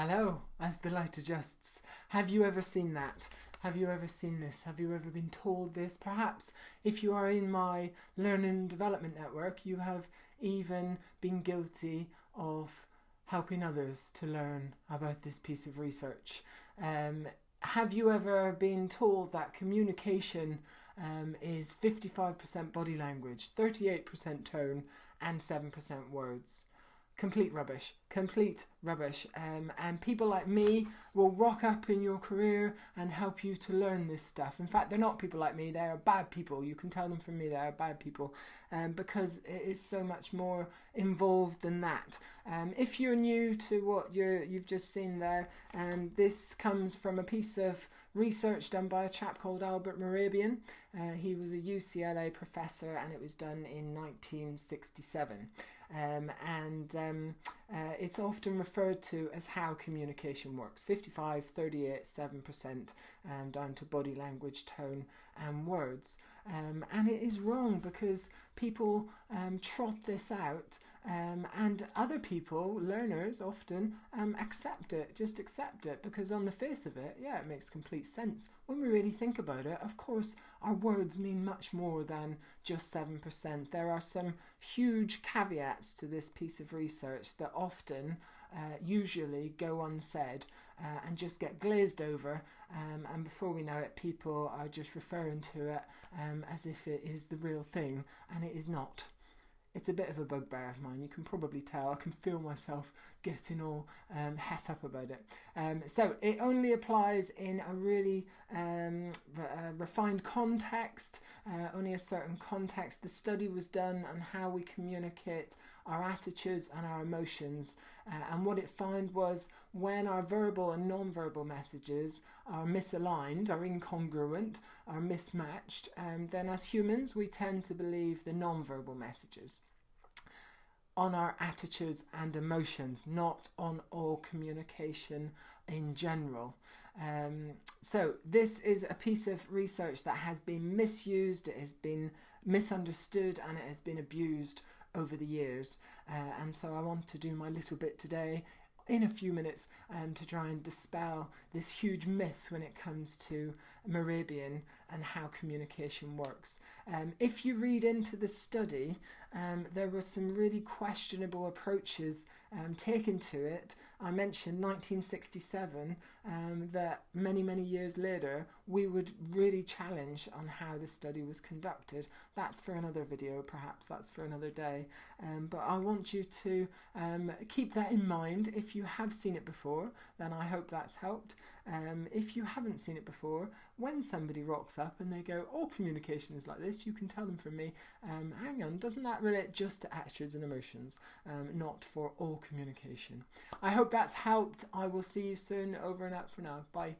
Hello, as the light adjusts. Have you ever seen that? Have you ever seen this? Have you ever been told this? Perhaps if you are in my Learning and Development Network, you have even been guilty of helping others to learn about this piece of research. Have you ever been told that communication is 55% body language, 38% tone, and 7% words? Complete rubbish, complete rubbish. And people like me will rock up in your career and help you to learn this stuff. In fact, they're not people like me, they're bad people. You can tell them from me they're bad people because it is so much more involved than that. If you're new to what you've just seen there, this comes from a piece of research done by a chap called Albert Mehrabian. He was a UCLA professor and it was done in 1967. It's often referred to as how communication works. 55, 38, 7% down to body language, tone and words. And it is wrong because people trot this out and other people, learners often, accept it, just accept it because on the face of it, yeah, it makes complete sense. When we really think about it, of course, our words mean much more than just 7%. There are some huge caveats to this piece of research that often, usually go unsaid and just get glazed over, and before we know it, people are just referring to it as if it is the real thing, and it is not. It's a bit of a bugbear of mine, you can probably tell. I can feel myself getting all het up about it. So it only applies in a really refined context, only a certain context. The study was done on how we communicate our attitudes and our emotions, and what it found was when our verbal and non-verbal messages are misaligned, are incongruent, are mismatched, then as humans we tend to believe the non-verbal messages on our attitudes and emotions, not on all communication in general. So this is a piece of research that has been misused, it has been misunderstood, and it has been abused over the years. And so I want to do my little bit today in a few minutes to try and dispel this huge myth when it comes to Mehrabian and how communication works. If you read into the study, there were some really questionable approaches taken to it. I mentioned 1967, that many years later we would really challenge on how the study was conducted. That's for another video, perhaps that's for another day, but I want you to keep that in mind. If you have seen it before, then I hope that's helped. If you haven't seen it before, when somebody rocks up and they go, all communication is like this, you can tell them from me, hang on, doesn't that relate just to attitudes and emotions, not for all communication? I hope that's helped. I will see you soon. Over and out for now. Bye.